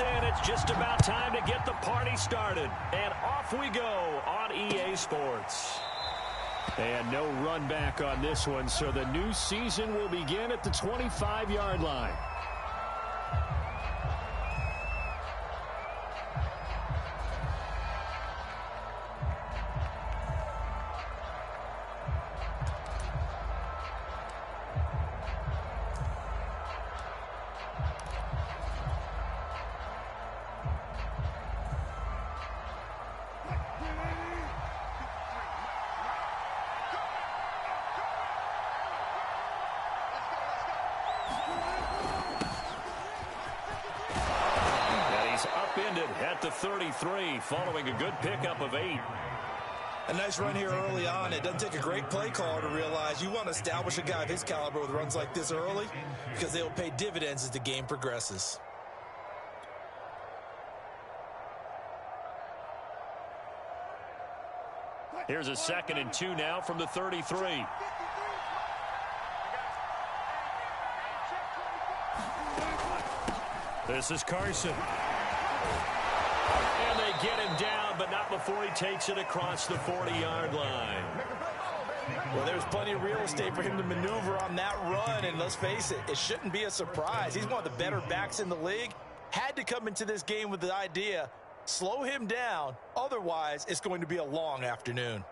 And it's just about time to get the party started. And off we go on EA Sports. And no run back on this one, so the new season will begin at the 25-yard line. At the 33, following a good pickup of 8. A nice run here early on. It doesn't take a great play caller to realize you want to establish a guy of his caliber with runs like this early, because they will pay dividends as the game progresses. Here's a 2nd and 2 now from the 33. This is Carson. And they get him down, but not before he takes it across the 40-yard line. Well, there's plenty of real estate for him to maneuver on that run, and let's face it, it shouldn't be a surprise. He's one of the better backs in the league. Had to come into this game with the idea, slow him down, otherwise it's going to be a long afternoon.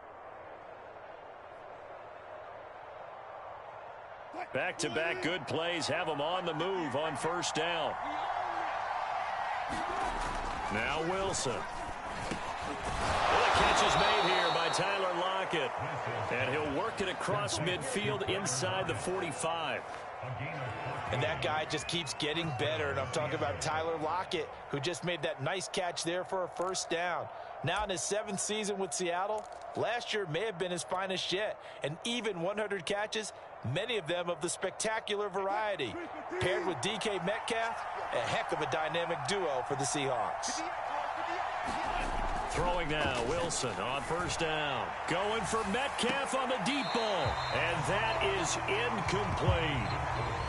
Back-to-back good plays have him on the move on first down. Now Wilson. Well, the catch is made here by Tyler Lockett. And he'll work it across midfield inside the 45. And that guy just keeps getting better. And I'm talking about Tyler Lockett, who just made that nice catch there for a first down. Now in his 7th season with Seattle, last year may have been his finest yet. And even 100 catches, many of them of the spectacular variety. Paired with DK Metcalf, a heck of a dynamic duo for the Seahawks. Throwing now, Wilson on first down. Going for Metcalf on the deep ball. And that is incomplete.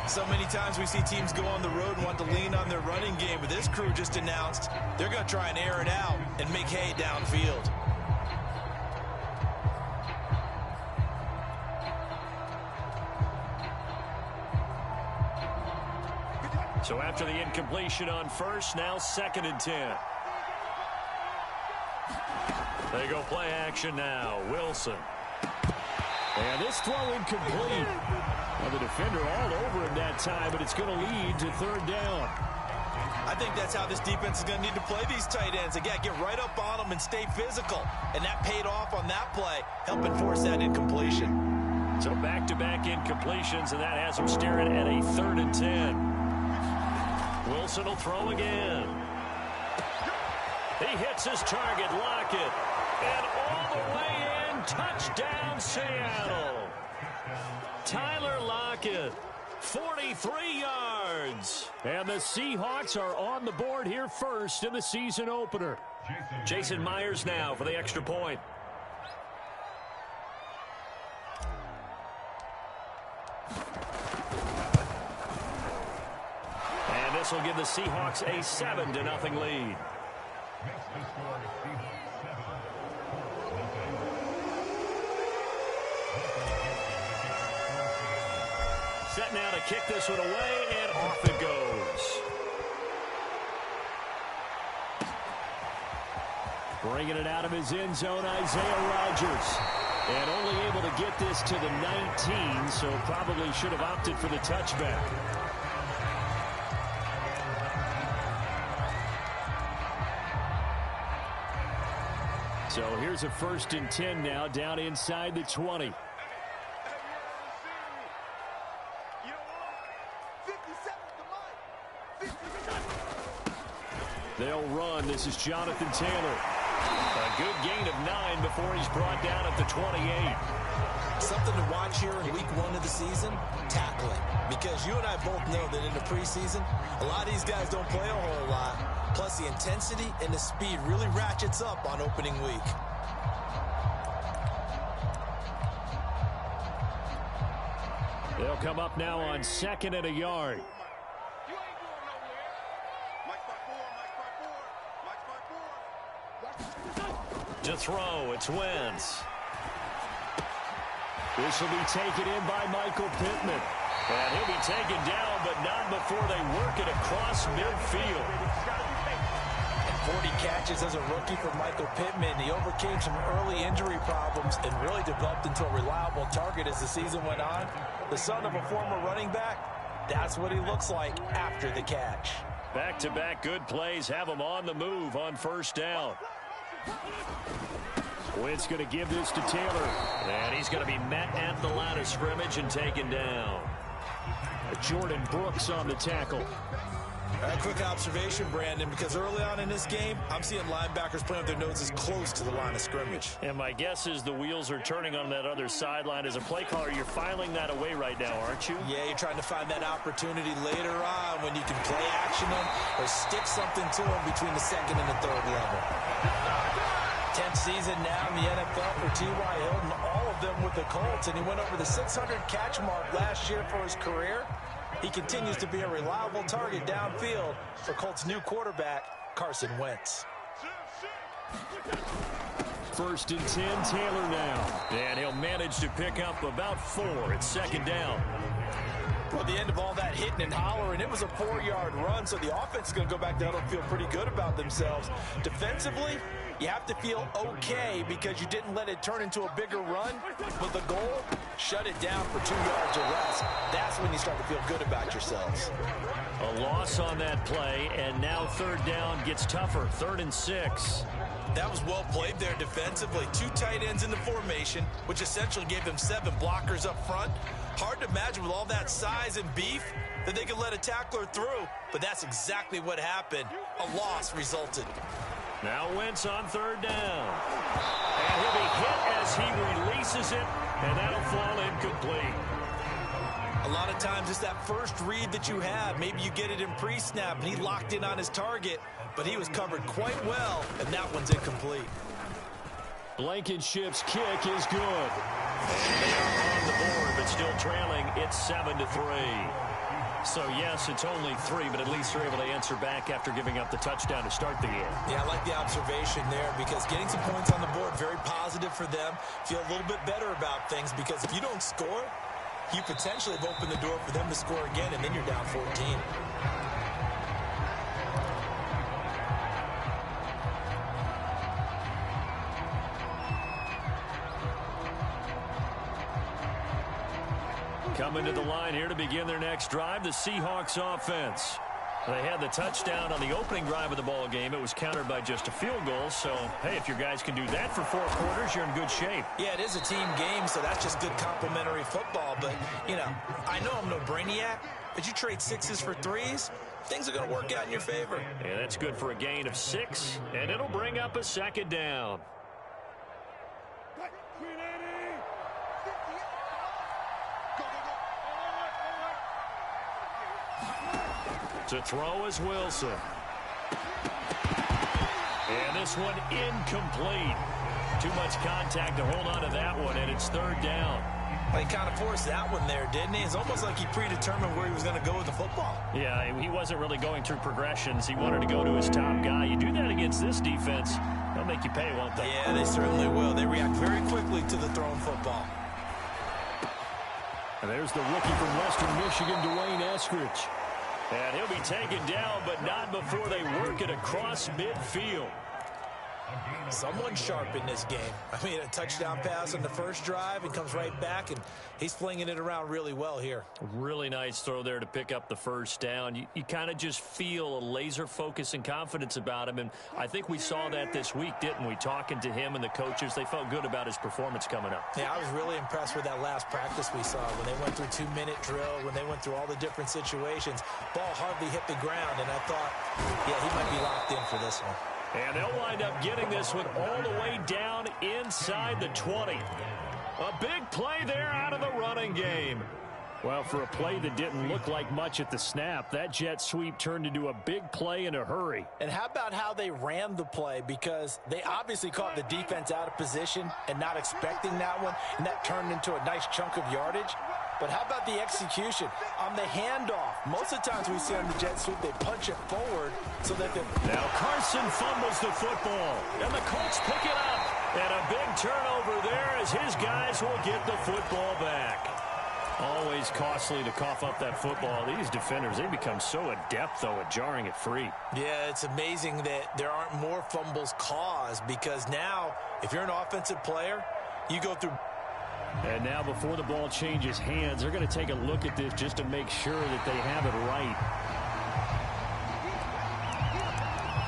So many times we see teams go on the road and want to lean on their running game, but this crew just announced they're going to try and air it out and make hay downfield. So after the incompletion on first, now 2nd and 10. They go play action now. Wilson. And this throw incomplete. Well, the defender all over him that time, but it's going to lead to 3rd down. I think that's how this defense is going to need to play these tight ends. Again, get right up on them and stay physical. And that paid off on that play, helping force that incompletion. So back-to-back incompletions, and that has him staring at a 3rd and 10. Wilson will throw again. He hits his target, Lockett. And all the way in, touchdown Seattle. Tyler Lockett, 43 yards. And the Seahawks are on the board here first in the season opener. Jason Myers now for the extra point. And this will give the Seahawks a 7-0 lead. Set now to kick this one away, and off it goes. Bringing it out of his end zone, Isaiah Rodgers. And only able to get this to the 19, so probably should have opted for the touchback. So here's a 1st and 10 now, down inside the 20. They'll run. This is Jonathan Taylor. A good gain of 9 before he's brought down at the 28. Something to watch here in week 1 of the season, tackling. Because you and I both know that in the preseason, a lot of these guys don't play a whole lot. Plus, the intensity and the speed really ratchets up on opening week. They'll come up now on 2nd and a yard. To throw, it's Wentz. This will be taken in by Michael Pittman. And he'll be taken down, but not before they work it across midfield. And 40 catches as a rookie for Michael Pittman. He overcame some early injury problems and really developed into a reliable target as the season went on. The son of a former running back, that's what he looks like after the catch. Back-to-back good plays have him on the move on first down. Wentz going to give this to Taylor. And he's going to be met at the line of scrimmage and taken down. Jordan Brooks on the tackle. A quick observation, Brandon, because early on in this game, I'm seeing linebackers playing with their noses close to the line of scrimmage. And my guess is the wheels are turning on that other sideline. As a play caller, you're filing that away right now, aren't you? Yeah, you're trying to find that opportunity later on when you can play action them or stick something to them between the second and the third level. 10th season now in the NFL for T.Y. Hilton, all of them with the Colts, and he went over the 600 catch mark last year for his career. He continues to be a reliable target downfield for Colts' new quarterback, Carson Wentz. 1st and 10, Taylor now. And he'll manage to pick up about 4. It's second down. Well, the end of all that hitting and hollering, it was a 4-yard run, so the offense is going to go back down and feel pretty good about themselves. Defensively, you have to feel okay because you didn't let it turn into a bigger run. But the goal, shut it down for 2 yards or less. That's when you start to feel good about yourselves. A loss on that play, and now third down gets tougher. 3rd and 6. That was well played there defensively. 2 tight ends in the formation, which essentially gave them 7 blockers up front. Hard to imagine with all that size and beef that they could let a tackler through, but that's exactly what happened. A loss resulted. Now Wentz on 3rd down. And he'll be hit as he releases it, and that'll fall incomplete. A lot of times it's that first read that you have. Maybe you get it in pre-snap, and he locked in on his target, but he was covered quite well, and that one's incomplete. Blankenship's kick is good. And they are on the board, but still trailing. It's 7-3. So, yes, it's only 3, but at least they're able to answer back after giving up the touchdown to start the game. Yeah, I like the observation there because getting some points on the board, very positive for them. Feel a little bit better about things because if you don't score, you potentially have opened the door for them to score again, and then you're down 14. Coming to the line here to begin their next drive, the Seahawks offense. They had the touchdown on the opening drive of the ball game. It was countered by just a field goal. So, hey, if your guys can do that for 4 quarters, you're in good shape. Yeah, it is a team game, so that's just good complementary football. But, you know, I know I'm no brainiac, but you trade 6s for 3s, things are going to work out in your favor. Yeah, that's good for a gain of 6, and it'll bring up a 2nd down. To throw is Wilson. And this one incomplete. Too much contact to hold on to that one, and it's 3rd down. Well, he kind of forced that one there, didn't he? It's almost like he predetermined where he was going to go with the football. Yeah, he wasn't really going through progressions. He wanted to go to his top guy. You do that against this defense, they'll make you pay, won't they? Yeah, they certainly will. They react very quickly to the thrown football. And there's the rookie from Western Michigan, Dwayne Eskridge. And he'll be taken down, but not before they work it across midfield. Someone sharp in this game. I mean, a touchdown pass on the first drive and comes right back, and he's flinging it around really well here. Really nice throw there to pick up the first down. You kind of just feel a laser focus and confidence about him, and I think we saw that this week, didn't we? Talking to him and the coaches, they felt good about his performance coming up. Yeah, I was really impressed with that last practice we saw when they went through 2-minute drill, when they went through all the different situations. Ball hardly hit the ground, and I thought, yeah, he might be locked in for this one. And they'll wind up getting this one all the way down inside the 20. A big play there out of the running game. Well, for a play that didn't look like much at the snap, that jet sweep turned into a big play in a hurry. And how about how they ran the play? Because they obviously caught the defense out of position and not expecting that one, and that turned into a nice chunk of yardage. But how about the execution on the handoff? Most of the times we see on the jet sweep, they punch it forward so that they... Now Carson fumbles the football, and the Colts pick it up. And a big turnover there as his guys will get the football back. Always costly to cough up that football. These defenders, they become so adept, though, at jarring it free. Yeah, it's amazing that there aren't more fumbles caused, because now, if you're an offensive player, you go through. And now before the ball changes hands, they're going to take a look at this just to make sure that they have it right.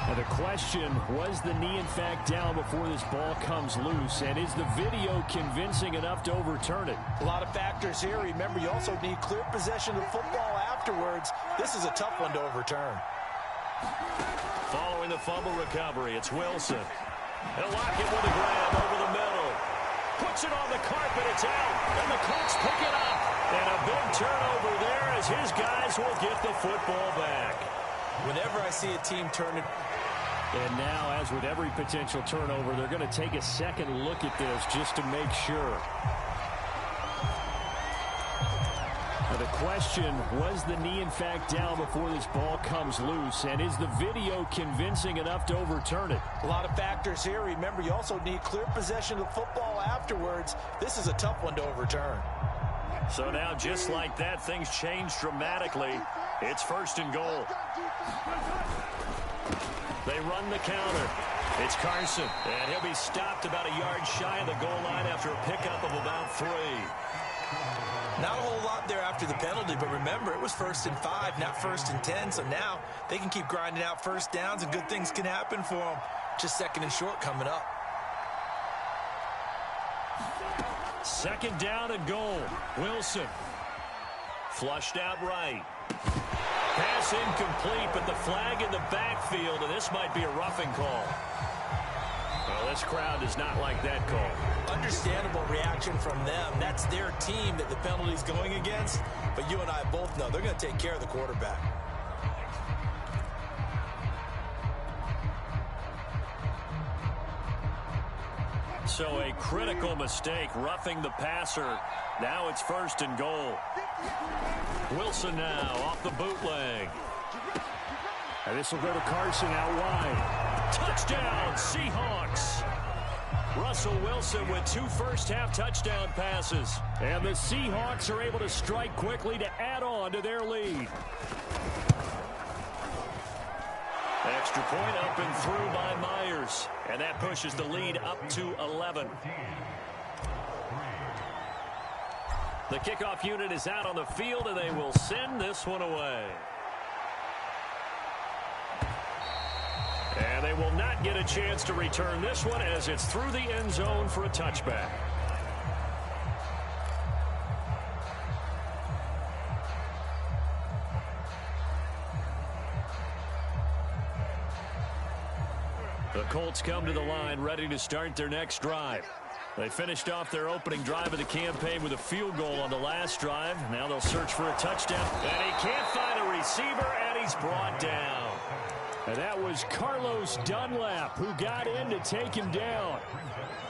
Now the question, was the knee in fact down before this ball comes loose? And is the video convincing enough to overturn it? A lot of factors here. Remember, you also need clear possession of the football afterwards. This is a tough one to overturn. Following the fumble recovery, it's Wilson. He'll lock it with a grab over the middle. Puts it on the carpet, it's out, and the Colts pick it up. And a big turnover there as his guys will get the football back. Whenever I see a team turn it. And now, as with every potential turnover, they're going to take a second look at this just to make sure. Now the question, was the knee in fact down before this ball comes loose? And is the video convincing enough to overturn it? A lot of factors here. Remember, you also need clear possession of the football afterwards. This is a tough one to overturn. So now, just like that, things change dramatically. It's 1st and goal. They run the counter. It's Carson, and he'll be stopped about a yard shy of the goal line after a pickup of about 3. Not a whole lot there after the penalty, but remember, it was 1st and 5, not 1st and 10, so now they can keep grinding out first downs, and good things can happen for them. Just 2nd and short coming up. 2nd down and goal. Wilson. Flushed out right. Pass incomplete, but the flag in the backfield, and this might be a roughing call. Well, this crowd does not like that call. Understandable reaction from them. That's their team that the penalty's going against, but you and I both know they're going to take care of the quarterback. So a critical mistake, roughing the passer. Now it's 1st and goal. Wilson now off the bootleg. And this will go to Carson out wide. Touchdown, Seahawks. Russell Wilson with 2 first-half touchdown passes. And the Seahawks are able to strike quickly to add on to their lead. Extra point up and through by Myers. And that pushes the lead up to 11. The kickoff unit is out on the field, and they will send this one away. And they will not get a chance to return this one as it's through the end zone for a touchback. The Colts come to the line ready to start their next drive. They finished off their opening drive of the campaign with a field goal on the last drive. Now they'll search for a touchdown. And he can't find a receiver, and he's brought down. And that was Carlos Dunlap who got in to take him down.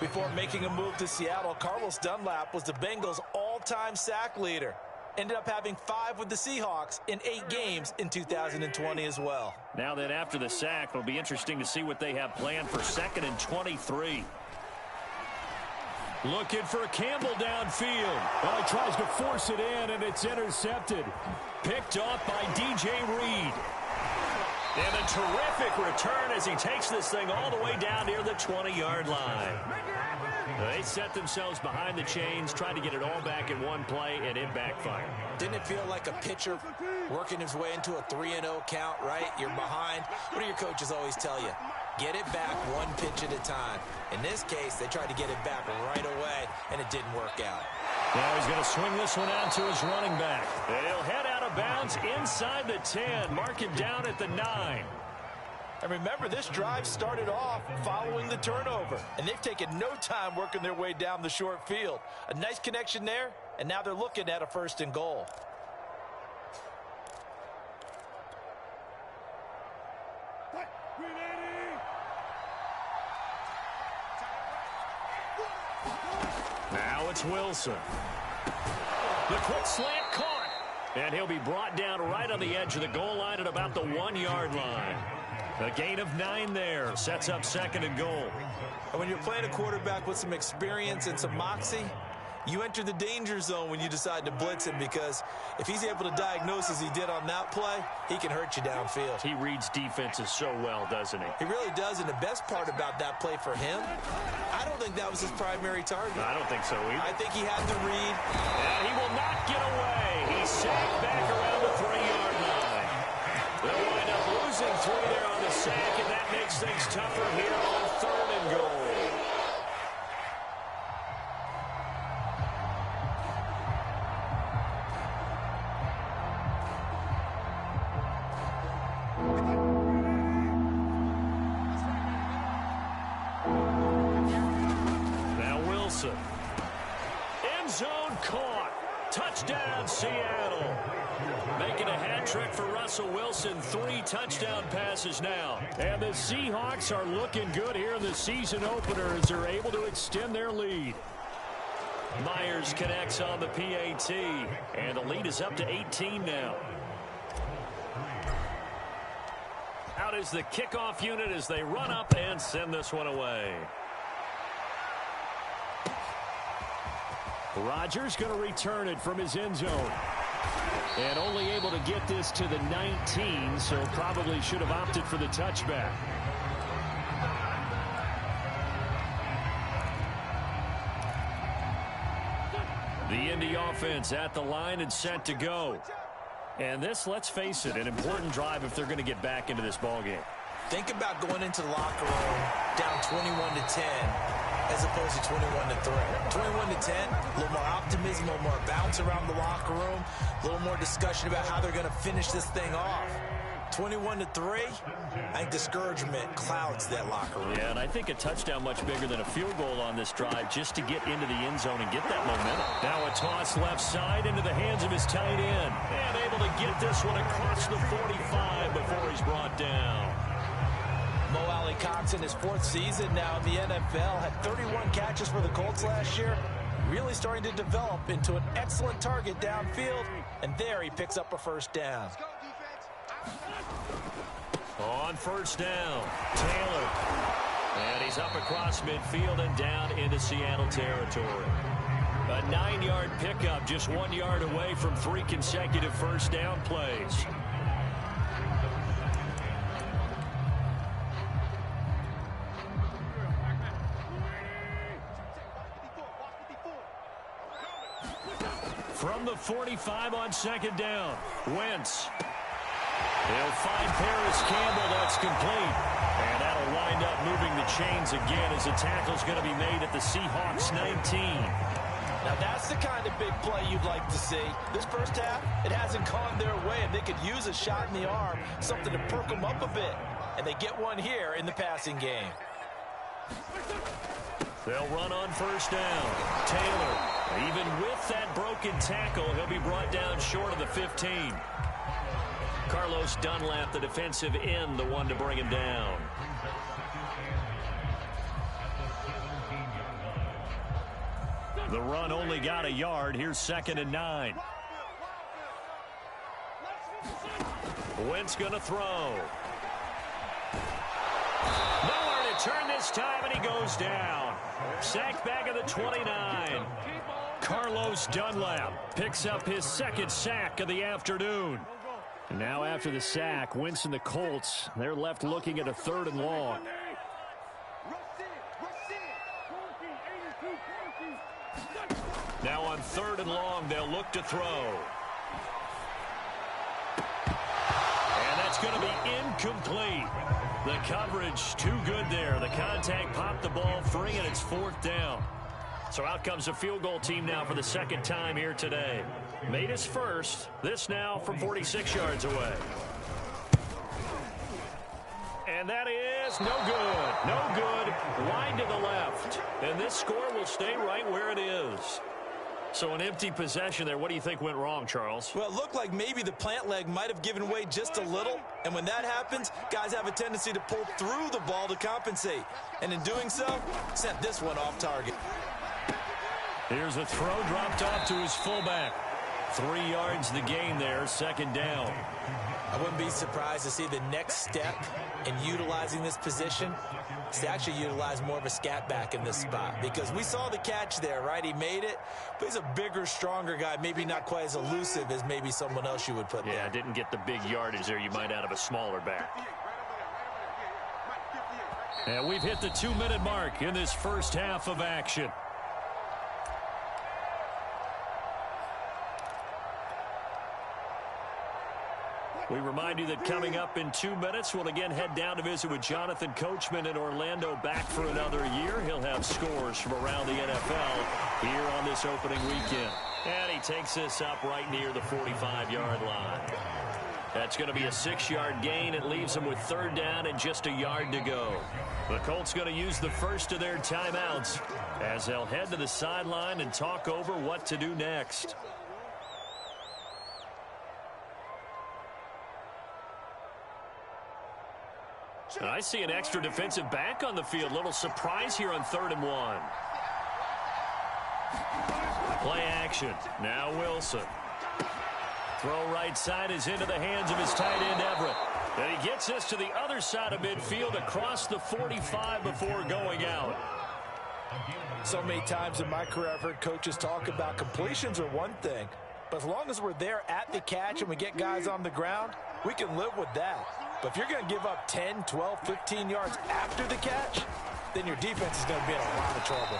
Before making a move to Seattle, Carlos Dunlap was the Bengals' all-time sack leader. Ended up having 5 with the Seahawks in 8 games in 2020 as well. Now then, after the sack, it'll be interesting to see what they have planned for 2nd and 23. Looking for Campbell downfield. Well, he tries to force it in, and it's intercepted. Picked off by DJ Reed. And a terrific return as he takes this thing all the way down near the 20-yard line. They set themselves behind the chains, trying to get it all back in one play, and it backfired. Didn't it feel like a pitcher working his way into a 3-0 count, right? You're behind. What do your coaches always tell you? Get it back one pitch at a time. In this case, they tried to get it back right away, and it didn't work out. Now he's going to swing this one out to his running back. And he'll head out of bounds inside the 10. Mark him down at the 9. And remember, this drive started off following the turnover, and they've taken no time working their way down the short field. A nice connection there, and now they're looking at a 1st and goal. Now it's Wilson. The quick slant caught. And he'll be brought down right on the edge of the goal line at about the 1-yard line. A gain of 9 there. Sets up 2nd and goal. And when you're playing a quarterback with some experience and some moxie, you enter the danger zone when you decide to blitz him, because if he's able to diagnose as he did on that play, he can hurt you downfield. He reads defenses so well, doesn't he? He really does, and the best part about that play for him, I don't think that was his primary target. I don't think so either. I think he had to read. And he will not get away. He's sacked back around the 3-yard line. They'll wind up losing 3 there on the sack, and that makes things tougher here on 3rd and goal. End zone caught. Touchdown, Seattle. Making a hat trick for Russell Wilson. 3 touchdown passes now. And the Seahawks are looking good here in the season opener as they're able to extend their lead. Myers connects on the PAT. And the lead is up to 18 now. Out is the kickoff unit as they run up and send this one away. Rodgers going to return it from his end zone. And only able to get this to the 19, so probably should have opted for the touchback. The Indy offense at the line and set to go. And this, let's face it, an important drive if they're going to get back into this ballgame. Think about going into the locker room down 21-10 as opposed to 21-3. 21-10, a little more optimism, a little more bounce around the locker room, a little more discussion about how they're going to finish this thing off. 21-3, I think discouragement clouds that locker room. Yeah, and I think a touchdown much bigger than a field goal on this drive just to get into the end zone and get that momentum. Now a toss left side into the hands of his tight end. And able to get this one across the 45 before he's brought down. Mo Alley-Cox in his 4th season now in the NFL had 31 catches for the Colts last year. Really starting to develop into an excellent target downfield. And there he picks up a 1st down. On 1st down, Taylor. And he's up across midfield and down into Seattle territory. A 9-yard pickup, just 1 yard away from 3 consecutive 1st down plays. From the 45 on 2nd down, Wentz. He'll find Paris Campbell. That's complete. And that'll wind up moving the chains again as the tackle's going to be made at the Seahawks 19. Now that's the kind of big play you'd like to see. This first half, it hasn't gone their way, and they could use a shot in the arm, something to perk them up a bit. And they get one here in the passing game. They'll run on 1st down. Taylor, even with that broken tackle, he'll be brought down short of the 15. Carlos Dunlap, the defensive end, the one to bring him down. The run only got a yard. Here's 2nd and 9. Wentz going to throw. Nowhere to turn this time, and he goes down. Sacked back at the 29. Carlos Dunlap picks up his 2nd sack of the afternoon. Now after the sack, Wentz and the Colts, they're left looking at a 3rd and long. Now on 3rd and long, they'll look to throw. And that's going to be incomplete. The coverage too good there. The contact popped the ball free, and it's 4th down. So out comes a field goal team now for the 2nd time here today. Made his first. This now from 46 yards away. And that is no good. No good. Wide to the left. And this score will stay right where it is. So an empty possession there. What do you think went wrong, Charles? Well, it looked like maybe the plant leg might have given way just a little. And when that happens, guys have a tendency to pull through the ball to compensate. And in doing so, sent this one off target. Here's a throw dropped off to his fullback. 3 yards the gain there, second down. I wouldn't be surprised to see the next step in utilizing this position is to actually utilize more of a scat back in this spot, because we saw the catch there, right? He made it, but he's a bigger, stronger guy, maybe not quite as elusive as maybe someone else you would put there. Yeah, didn't get the big yardage there you might out of a smaller back. And we've hit the 2-minute mark in this first half of action. We remind you that coming up in 2 minutes, we'll again head down to visit with Jonathan Coachman in Orlando, back for another year. He'll have scores from around the NFL here on this opening weekend. And he takes this up right near the 45-yard line. That's going to be a 6-yard gain. It leaves them with third down and just a yard to go. The Colts going to use the first of their timeouts as they'll head to the sideline and talk over what to do next. I see an extra defensive back on the field. Little surprise here on 3rd and 1. Play action. Now Wilson. Throw right side is into the hands of his tight end, Everett. And he gets us to the other side of midfield across the 45 before going out. So many times in my career I've heard coaches talk about completions are one thing, but as long as we're there at the catch and we get guys on the ground, we can live with that. But if you're going to give up 10, 12, 15 yards after the catch, then your defense is going to be in a lot of trouble.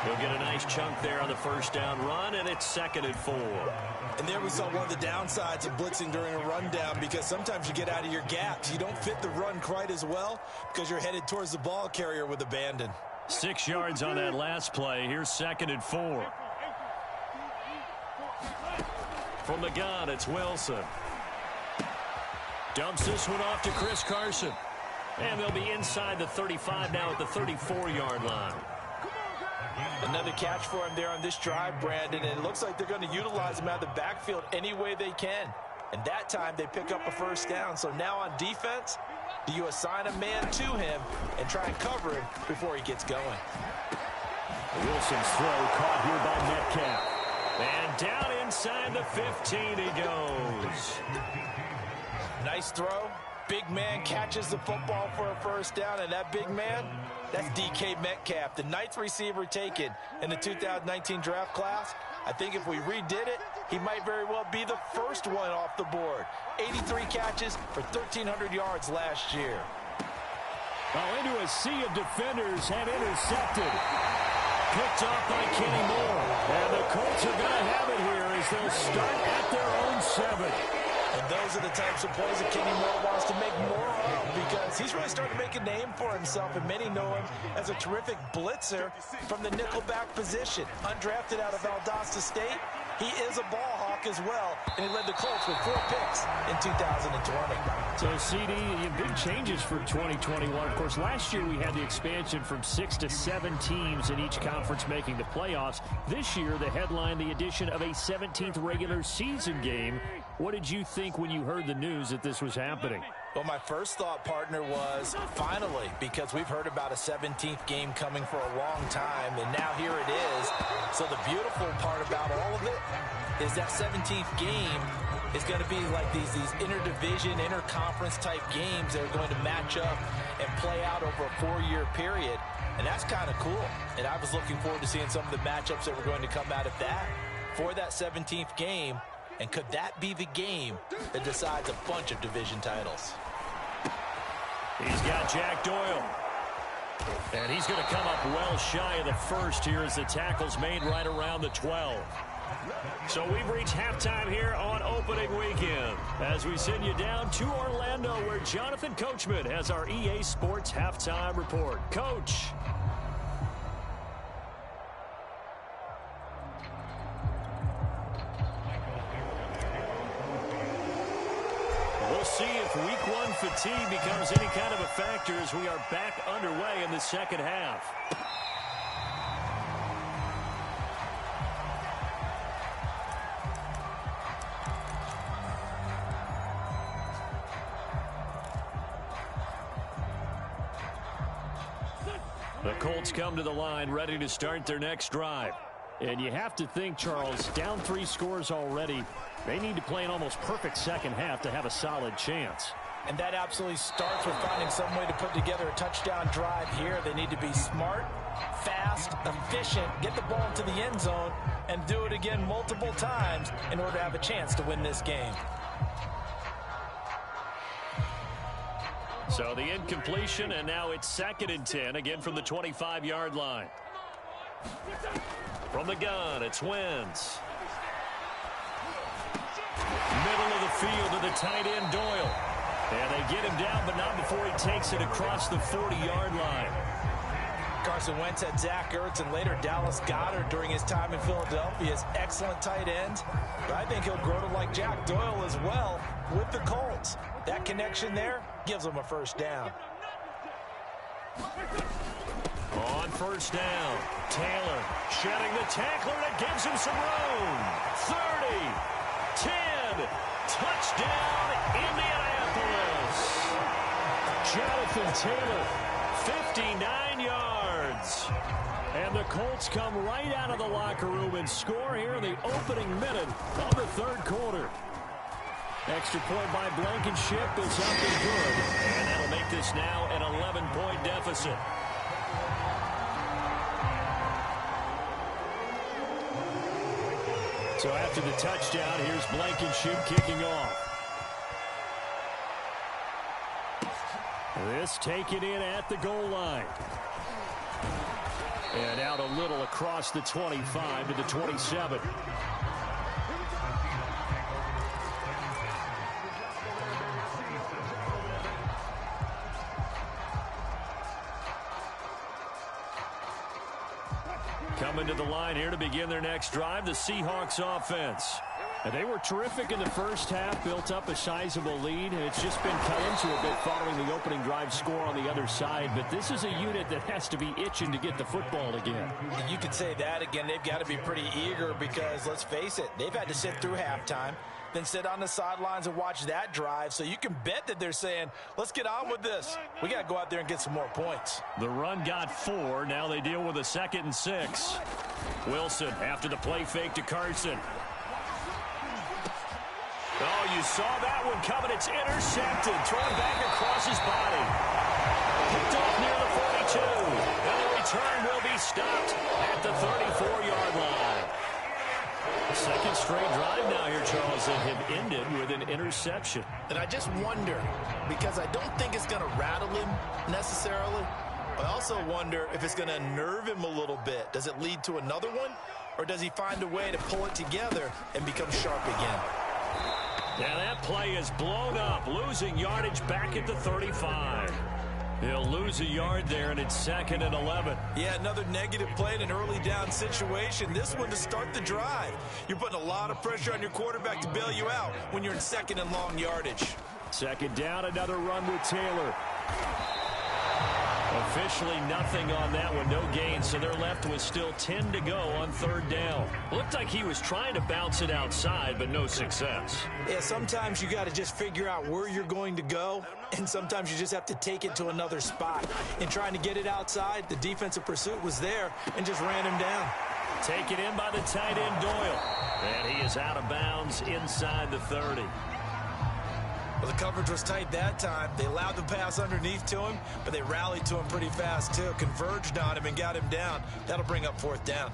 He'll get a nice chunk there on the first down run, and it's 2nd and 4. And there we saw one of the downsides of blitzing during a rundown, because sometimes you get out of your gaps. You don't fit the run quite as well because you're headed towards the ball carrier with abandon. 6 yards on that last play. Here's 2nd and 4. From the gun, it's Wilson. Dumps this one off to Chris Carson. And they'll be inside the 35 now at the 34-yard line. Another catch for him there on this drive, Brandon, and it looks like they're going to utilize him out of the backfield any way they can. And that time they pick up a first down. So now on defense, do you assign a man to him and try and cover him before he gets going? Wilson's throw caught here by Metcalf. And down inside the 15 he goes. Nice throw. Big man catches the football for a first down, and that big man, that's DK Metcalf, the 9th receiver taken in the 2019 draft class. I think if we redid it, he might very well be the first one off the board. 83 catches for 1,300 yards last year. Well, into a sea of defenders and intercepted. Picked off by Kenny Moore. And the Colts are going to have it here as they'll start at their own 7. And those are the types of plays that Kenny Moore wants to make more of, because he's really starting to make a name for himself, and many know him as a terrific blitzer from the nickelback position. Undrafted out of Valdosta State, he is a ball hawk as well, and he led the Colts with 4 picks in 2020. So, CD, big changes for 2021. Of course, last year we had the expansion from 6 to 7 teams in each conference making the playoffs. This year, the headline, the addition of a 17th regular season game. What did you think when you heard the news that this was happening? Well, my first thought, partner, was finally, because we've heard about a 17th game coming for a long time, and now here it is. So the beautiful part about all of it is that 17th game is going to be like these interdivision, interconference type games that are going to match up and play out over a 4-year period. And that's kind of cool. And I was looking forward to seeing some of the matchups that were going to come out of that for that 17th game. And could that be the game that decides a bunch of division titles? He's got Jack Doyle. And he's going to come up well shy of the first here as the tackle's made right around the 12. So we've reached halftime here on opening weekend as we send you down to Orlando, where Jonathan Coachman has our EA Sports halftime report. Coach. We'll see if week 1 fatigue becomes any kind of a factor as we are back underway in the second half. The Colts come to the line ready to start their next drive. And you have to think, Charles, down 3 scores already. They need to play an almost perfect second half to have a solid chance. And that absolutely starts with finding some way to put together a touchdown drive here. They need to be smart, fast, efficient, get the ball into the end zone, and do it again multiple times in order to have a chance to win this game. So the incompletion, and now it's 2nd and 10, again from the 25-yard line. From the gun, it's Wentz. Middle of the field to the tight end, Doyle. And they get him down, but not before he takes it across the 40-yard line. Carson Wentz had Zach Ertz and later Dallas Goedert during his time in Philadelphia as excellent tight ends. But I think he'll grow to like Jack Doyle as well with the Colts. That connection there gives him a first down. On first down, Taylor shedding the tackler that gives him some room. 30, 10, touchdown Indianapolis. Jonathan Taylor, 59 yards. And the Colts come right out of the locker room and score here in the opening minute of the 3rd quarter. Extra point by Blankenship is up and good. And that'll make this now an 11-point deficit. So after the touchdown, here's Blankenship kicking off. This taken in at the goal line. And out a little across the 25 to the 27. Coming to the line here to begin their next drive, the Seahawks offense. And they were terrific in the first half, built up a sizable lead, and it's just been cut into a bit following the opening drive score on the other side. But this is a unit that has to be itching to get the football again. You could say that again. They've got to be pretty eager because, let's face it, they've had to sit through halftime, then sit on the sidelines and watch that drive. So you can bet that they're saying, let's get on with this. We got to go out there and get some more points. The run got 4. Now they deal with a 2nd and 6. Wilson after the play fake to Carson. Oh, you saw that one coming. It's intercepted. Thrown back across his body. Picked off near the 42. And the return will be stopped at the 34-yard line. Second straight drive now here, Charles, that have ended with an interception. And I just wonder, because I don't think it's going to rattle him necessarily, I also wonder if it's going to unnerve him a little bit. Does it lead to another one? Or does he find a way to pull it together and become sharp again? Now that play is blown up, losing yardage back at the 35. He'll lose a yard there, and it's 2nd and 11. Yeah, another negative play in an early down situation. This one to start the drive. You're putting a lot of pressure on your quarterback to bail you out when you're in 2nd and long yardage. 2nd down, another run with Taylor. Officially nothing on that one, no gain, so they're left with still 10 to go on 3rd down. Looked like he was trying to bounce it outside, but no success. Yeah, sometimes you got to just figure out where you're going to go, and sometimes you just have to take it to another spot. In trying to get it outside, the defensive pursuit was there and just ran him down. Taken in by the tight end, Doyle. And he is out of bounds inside the 30. Well, the coverage was tight that time. They allowed the pass underneath to him, but they rallied to him pretty fast, too. Converged on him and got him down. That'll bring up 4th down.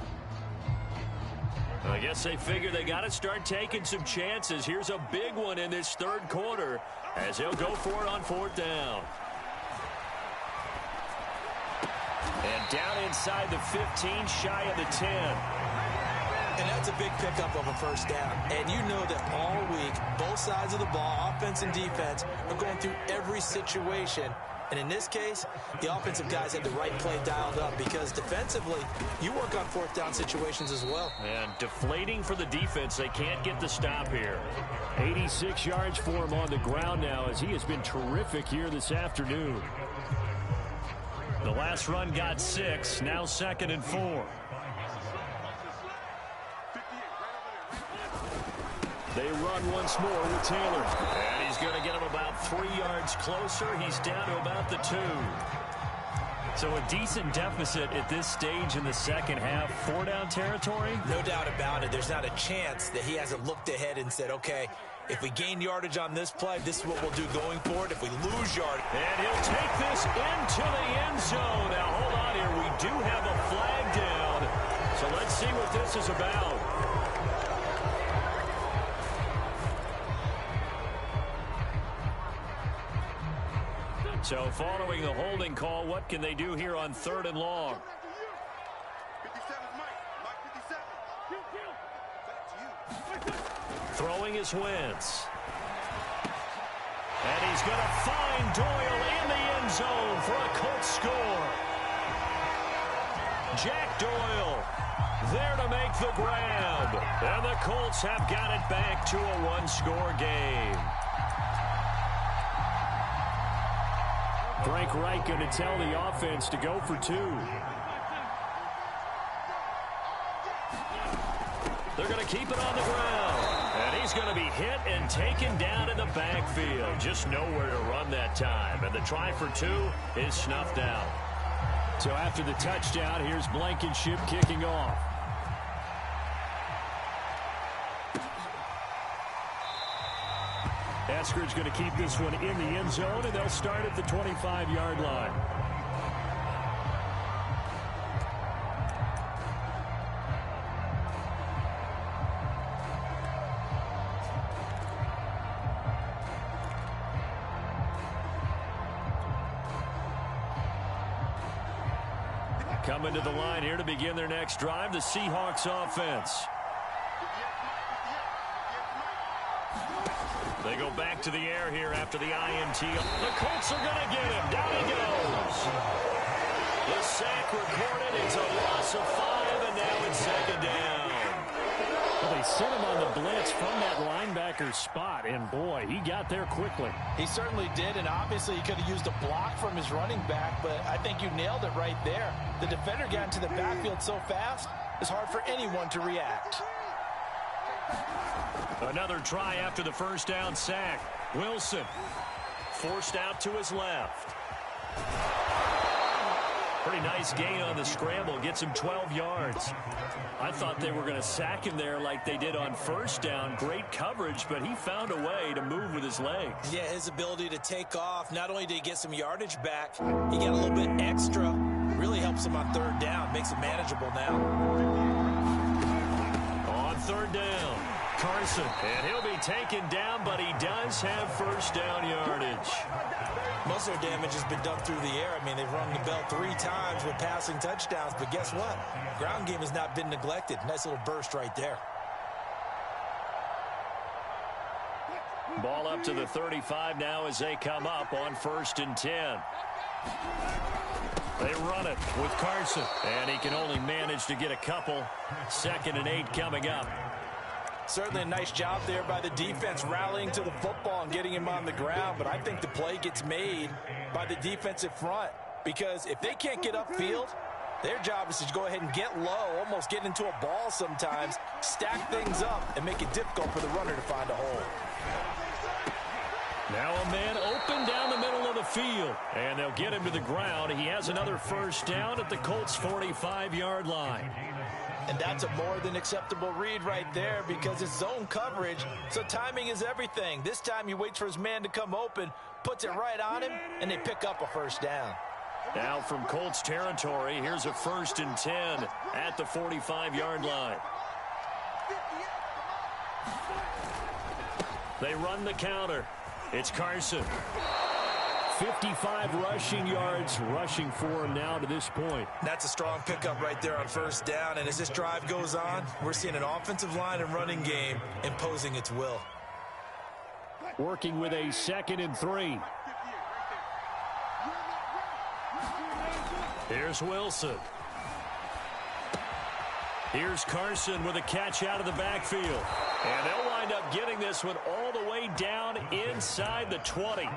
I guess they figure they got to start taking some chances. Here's a big one in this 3rd quarter as he'll go for it on 4th down. And down inside the 15, shy of the 10. And that's a big pickup of a first down. And you know that all week, both sides of the ball, offense and defense, are going through every situation. And in this case, the offensive guys had the right play dialed up because defensively, you work on 4th down situations as well. And deflating for the defense. They can't get the stop here. 86 yards for him on the ground now as he has been terrific here this afternoon. The last run got 6, now 2nd and 4. They run once more with Taylor. And he's going to get him about 3 yards closer. He's down to about the 2. So a decent deficit at this stage in the second half. 4-down territory? No doubt about it. There's not a chance that he hasn't looked ahead and said, okay, if we gain yardage on this play, this is what we'll do going forward. If we lose yardage. And he'll take this into the end zone. Now, hold on here. We do have a flag down. So let's see what this is about. So following the holding call, what can they do here on 3rd and long? Throwing is Wentz. And he's going to find Doyle in the end zone for a Colts score. Jack Doyle there to make the grab. And the Colts have got it back to a one-score game. Frank Reich going to tell the offense to go for 2. They're going to keep it on the ground. And he's going to be hit and taken down in the backfield. Just nowhere to run that time. And the try for 2 is snuffed out. So after the touchdown, here's Blankenship kicking off. Eskridge going to keep this one in the end zone, and they'll start at the 25-yard line. Coming to the line here to begin their next drive, the Seahawks offense. They go back to the air here after the INT. The Colts are going to get him. Down he goes. The sack recorded. It's a loss of 5, and now it's 2nd down. Well, they sent him on the blitz from that linebacker spot, and boy, he got there quickly. He certainly did, and obviously he could have used a block from his running back, but I think you nailed it right there. The defender got into the backfield so fast, it's hard for anyone to react. Another try after the first down sack. Wilson forced out to his left. Pretty nice gain on the scramble. Gets him 12 yards. I thought they were going to sack him there like they did on first down. Great coverage, but he found a way to move with his legs. Yeah, his ability to take off. Not only did he get some yardage back, he got a little bit extra. Really helps him on 3rd down. Makes it manageable now. On 3rd down, Carson. And he'll be taken down, but he does have first down yardage. Most of their damage has been done through the air. I mean, they've rung the bell 3 times with passing touchdowns, but guess what? Ground game has not been neglected. Nice little burst right there. Ball up to the 35 now as they come up on 1st and 10. They run it with Carson, and he can only manage to get a couple. 2nd and 8 coming up. Certainly a nice job there by the defense rallying to the football and getting him on the ground, but I think the play gets made by the defensive front because if they can't get upfield, their job is to go ahead and get low, almost get into a ball sometimes, stack things up, and make it difficult for the runner to find a hole. Now a man open down the middle of the field, and they'll get him to the ground. He has another first down at the Colts' 45-yard line. And that's a more than acceptable read right there because it's zone coverage, so timing is everything. This time he waits for his man to come open, puts it right on him, and they pick up a first down. Now from Colts territory, here's a 1st and 10 at the 45-yard line. They run the counter. It's Carson. 55 rushing yards rushing for him now to this point. That's a strong pickup right there on 1st down. And as this drive goes on, we're seeing an offensive line and running game imposing its will. Working with a 2nd and 3. Here's Wilson. Here's Carson with a catch out of the backfield. And they'll wind up getting this one all the way down inside the 20.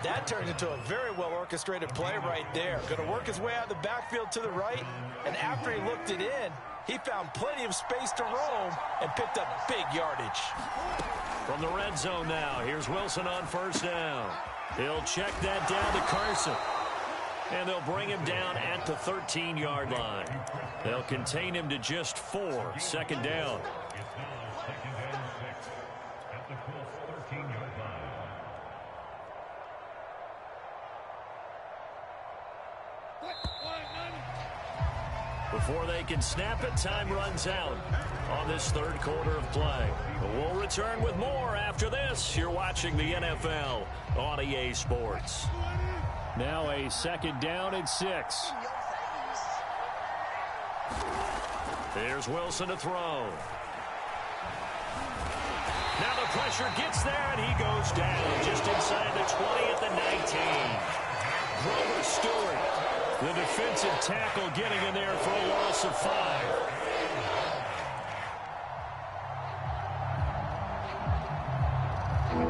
That turns into a very well-orchestrated play right there. Going to work his way out of the backfield to the right, and after he looked it in, he found plenty of space to roam and picked up big yardage. From the red zone now, here's Wilson on 1st down. He'll check that down to Carson. And they'll bring him down at the 13-yard line. They'll contain him to just 4. Second down. Before they can snap it, time runs out on this third quarter of play. We'll return with more after this. You're watching the NFL on EA Sports. Now a second down and 6. Here's Wilson to throw. Now the pressure gets there, and he goes down just inside the 20 at the 19. Grover Stewart, the defensive tackle, getting in there for a loss of 5.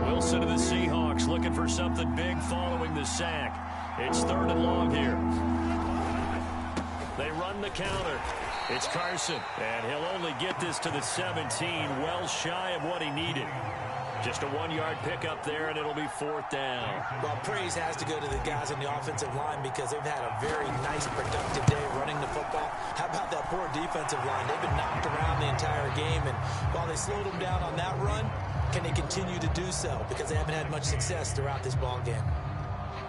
Wilson to the Seahawks, looking for something big following the sack. It's 3rd and long here. They run the counter. It's Carson, and he'll only get this to the 17, well shy of what he needed. Just a 1-yard pickup there, and it'll be 4th down. Well, praise has to go to the guys on the offensive line because they've had a very nice, productive day running the football. How about that poor defensive line? They've been knocked around the entire game, and while they slowed them down on that run, can they continue to do so? Because they haven't had much success throughout this ball game.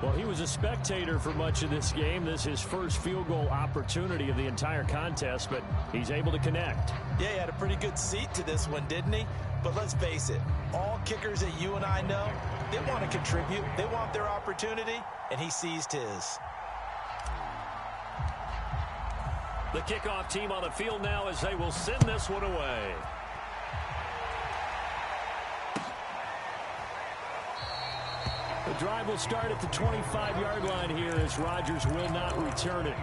Well, he was a spectator for much of this game. This is his first field goal opportunity of the entire contest, but he's able to connect. Yeah, he had a pretty good seat to this one, didn't he? But let's face it, all kickers that you and I know, they want to contribute. They want their opportunity, and he seized his. The kickoff team on the field now as they will send this one away. The drive will start at the 25-yard line here as Rodgers will not return it.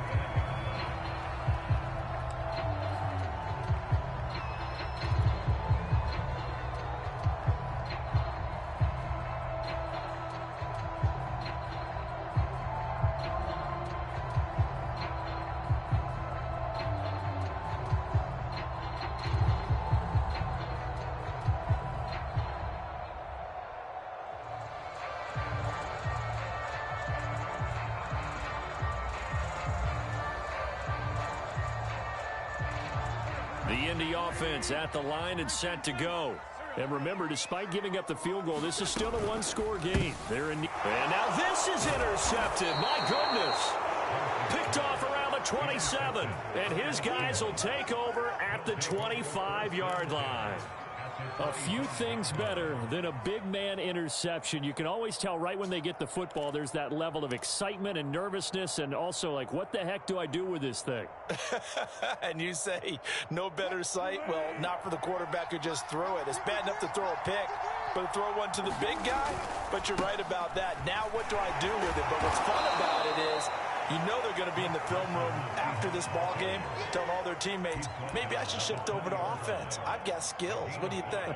The Indy offense at the line and set to go. And remember, despite giving up the field goal, this is still a one-score game. They're in. And now this is intercepted. My goodness. Picked off around the 27. And his guys will take over at the 25-yard line. A few things better than a big man interception. You can always tell right when they get the football, there's that level of excitement and nervousness, and also like, what the heck do I do with this thing? And you say no better sight? Well, not for the quarterback who just threw it. It's bad enough to throw a pick, but to throw one to the big guy? But you're right about that. Now what do I do with it? But what's fun about it is, you know they're going to be in the film room after this ball game telling all their teammates, maybe I should shift over to offense. I've got skills. What do you think?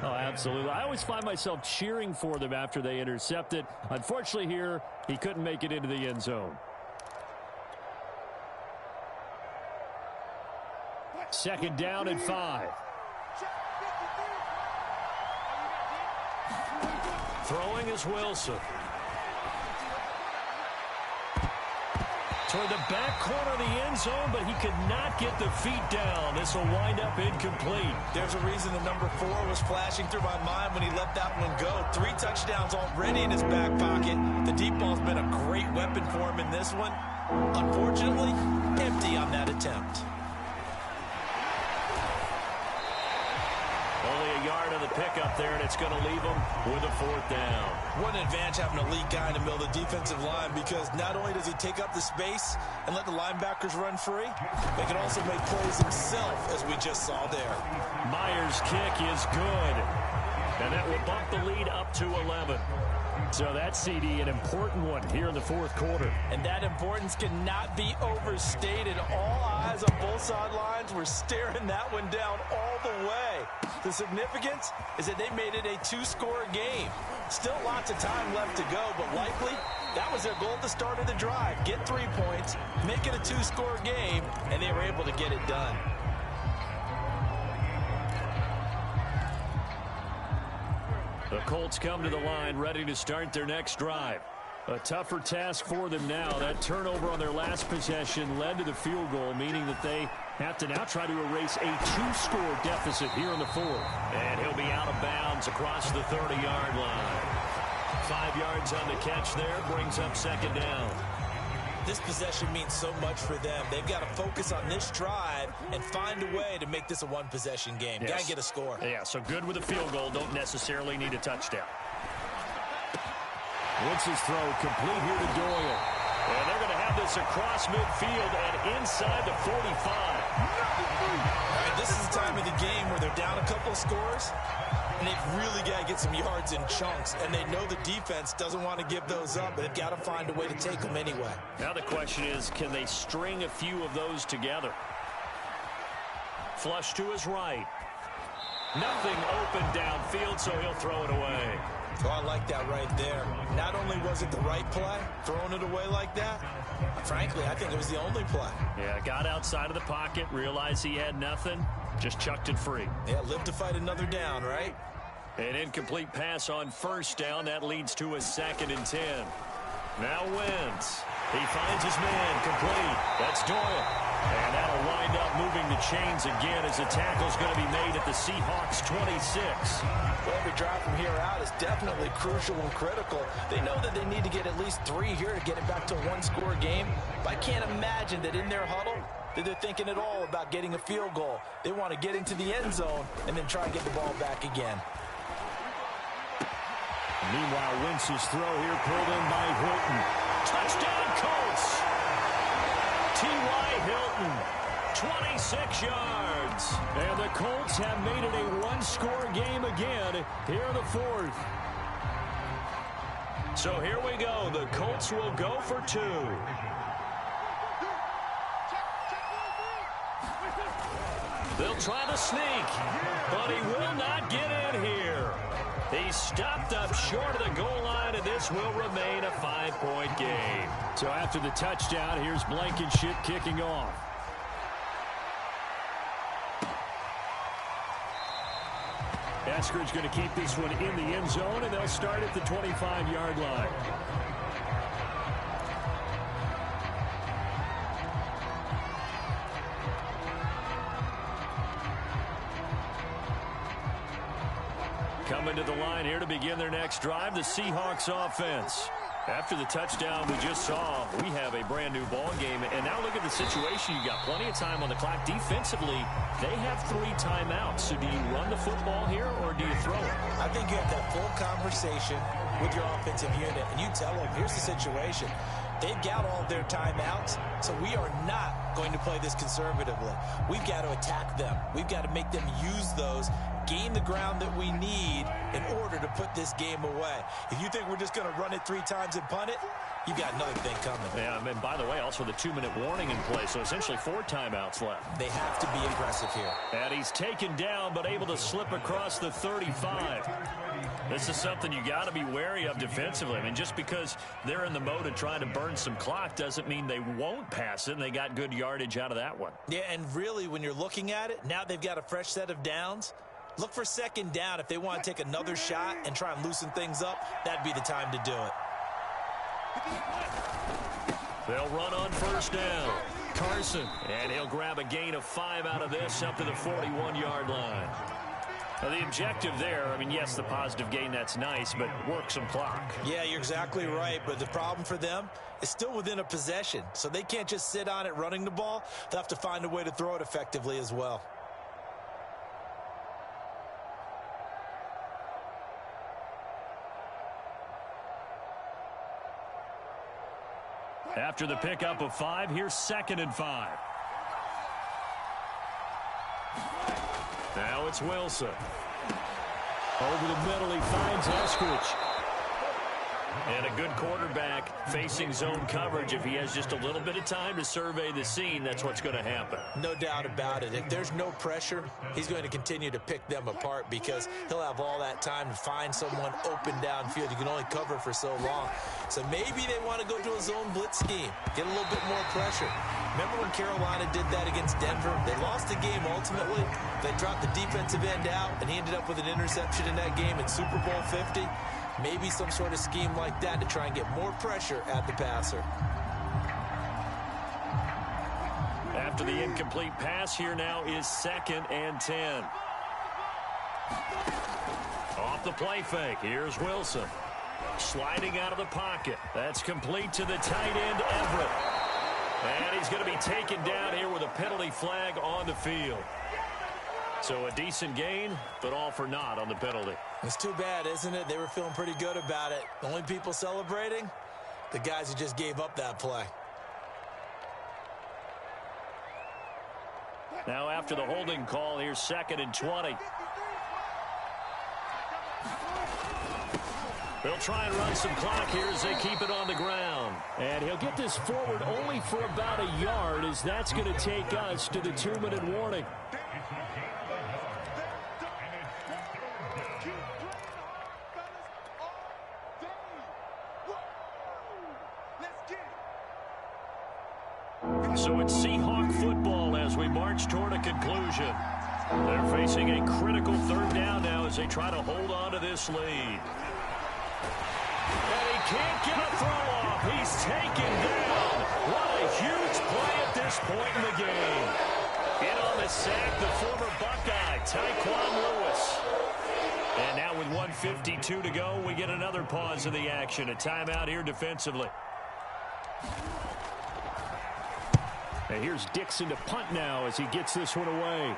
Oh, absolutely. I always find myself cheering for them after they intercept it. Unfortunately here, he couldn't make it into the end zone. Second down and 5. Throwing is Wilson. Toward the back corner of the end zone, but he could not get the feet down. This will wind up incomplete. There's a reason the number 4 was flashing through my mind when he let that one go. 3 touchdowns already in his back pocket. The deep ball's been a great weapon for him in this one. Unfortunately, empty on that attempt. Only a yard on the pickup there, and it's going to leave him with a 4th down. What an advantage having an elite guy in the middle of the defensive line, because not only does he take up the space and let the linebackers run free, they can also make plays himself, as we just saw there. Myers' kick is good, and that will bump the lead up to 11. So that CD, an important one here in the 4th quarter. And that importance cannot be overstated. All eyes on both sidelines were staring that one down all the way. The significance is that they made it a 2-score game. Still lots of time left to go, but likely that was their goal at the start of the drive. Get 3 points, make it a 2-score game, and they were able to get it done. The Colts come to the line ready to start their next drive. A tougher task for them now. That turnover on their last possession led to the field goal, meaning that they have to now try to erase a 2-score deficit here in the fourth. And he'll be out of bounds across the 30-yard line. 5 yards on the catch there, brings up second down. This possession means so much for them. They've got to focus on this drive and find a way to make this a one-possession game. Yes. Got to get a score. Yeah, so good with a field goal. Don't necessarily need a touchdown. Wentz's throw complete here to Doyle. And they're going to have this across midfield and inside the 45. All right, this is the time of the game where they're down a couple of scores, and they've really got to get some yards in chunks, and they know the defense doesn't want to give those up, but they've got to find a way to take them anyway. Now the question is, can they string a few of those together? Flush to his right. Nothing open downfield, so he'll throw it away. Oh, I like that right there. Not only was it the right play, throwing it away like that, frankly, I think it was the only play. Yeah, got outside of the pocket, realized he had nothing, just chucked it free. Yeah, live to fight another down, right? An incomplete pass on first down. That leads to a 2nd and 10. Now Wentz. He finds his man complete. That's Doyle. And that'll wind up moving the chains again as the tackle's going to be made at the Seahawks 26. Well, every drive from here out is definitely crucial and critical. They know that they need to get at least 3 here to get it back to a one-score game. But I can't imagine that in their huddle that they're thinking at all about getting a field goal. They want to get into the end zone and then try and get the ball back again. Meanwhile, Wentz's throw here pulled in by Hilton. Touchdown, Colts! T.Y. Hilton, 26 yards. And the Colts have made it a one-score game again here in the fourth. So here we go. The Colts will go for 2. They'll try to sneak, but he will not get in here. He's stopped up short of the goal line, and this will remain a 5-point game. So after the touchdown, here's Blankenship kicking off. Eskridge going to keep this one in the end zone, and they'll start at the 25-yard line. Coming to the line here to begin their next drive, the Seahawks offense. After the touchdown we just saw, we have a brand new ball game. And now look at the situation. You got plenty of time on the clock. Defensively, they have 3 timeouts. So do you run the football here or do you throw it? I think you have that full conversation with your offensive unit, and you tell them, here's the situation. They've got all of their timeouts, so we are not going to play this conservatively. We've got to attack them. We've got to make them use those, gain the ground that we need in order to put this game away. If you think we're just going to run it 3 times and punt it, you've got another thing coming. Yeah, and by the way, also the 2-minute warning in play, so essentially 4 timeouts left. They have to be aggressive here. And he's taken down, but able to slip across the 35. This is something you got to be wary of defensively. I mean, just because they're in the mode of trying to burn some clock doesn't mean they won't pass it, and they got good yardage out of that one. Yeah, and really, when you're looking at it, now they've got a fresh set of downs. Look for second down. If they want to take another shot and try and loosen things up, that'd be the time to do it. They'll run on first down. Carson, and he'll grab a gain of 5 out of this up to the 41-yard line. Now, the objective there, I mean, yes, the positive gain, that's nice, but work some clock. Yeah, you're exactly right, but the problem for them is still within a possession, so they can't just sit on it running the ball. They'll have to find a way to throw it effectively as well. After the pickup of 5, here's 2nd and 5. Now it's Wilson. Over the middle, he finds Eskridge. And a good quarterback facing zone coverage. If he has just a little bit of time to survey the scene, that's what's going to happen. No doubt about it. If there's no pressure, he's going to continue to pick them apart because he'll have all that time to find someone open downfield. You can only cover for so long. So maybe they want to go to a zone blitz scheme, get a little bit more pressure. Remember when Carolina did that against Denver? They lost the game ultimately. They dropped the defensive end out, and he ended up with an interception in that game in Super Bowl 50. Maybe some sort of scheme like that to try and get more pressure at the passer. After the incomplete pass, here now is 2nd and 10. Off the play fake, here's Wilson. Sliding out of the pocket. That's complete to the tight end, Everett. And he's going to be taken down here with a penalty flag on the field. So a decent gain, but all for naught on the penalty. It's too bad, isn't it? They were feeling pretty good about it. The only people celebrating, the guys who just gave up that play. Now after the holding call, here's 2nd and 20. They'll try and run some clock here as they keep it on the ground. And he'll get this forward only for about a yard, as that's going to take us to the 2-minute warning. So it's Seahawk football as we march toward a conclusion. They're facing a critical 3rd down now as they try to hold on to this lead. And he can't get a throw off. He's taken down. What a huge play at this point in the game. In on the sack, the former Buckeye, Tyquan Lewis. And now with 1:52 to go, we get another pause in the action. A timeout here defensively. And here's Dixon to punt now as he gets this one away.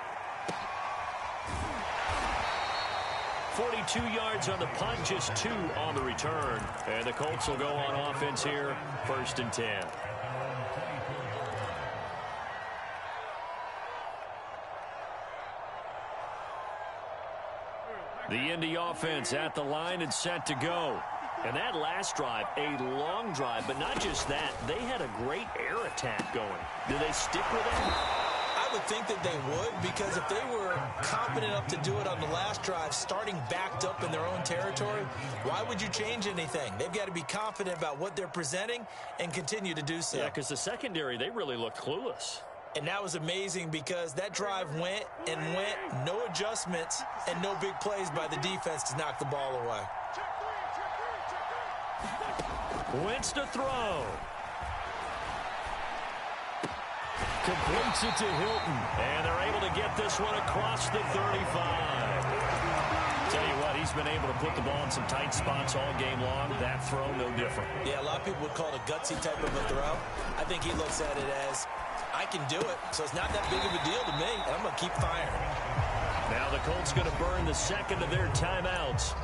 42 yards on the punt, just 2 on the return. And the Colts will go on offense here, 1st and 10. The Indy offense at the line and set to go. And that last drive, a long drive, but not just that. They had a great air attack going. Do they stick with it? I would think that they would, because if they were confident enough to do it on the last drive, starting backed up in their own territory, why would you change anything? They've got to be confident about what they're presenting and continue to do so. Yeah, because the secondary, they really looked clueless. And that was amazing because that drive went and went, no adjustments, and no big plays by the defense to knock the ball away. Wentz to throw. Completes it to Hilton. And they're able to get this one across the 35. Tell you what, he's been able to put the ball in some tight spots all game long. That throw, no different. Yeah, a lot of people would call it a gutsy type of a throw. I think he looks at it as, I can do it, so it's not that big of a deal to me, and I'm going to keep firing. Now the Colts going to burn the 2nd of their timeouts,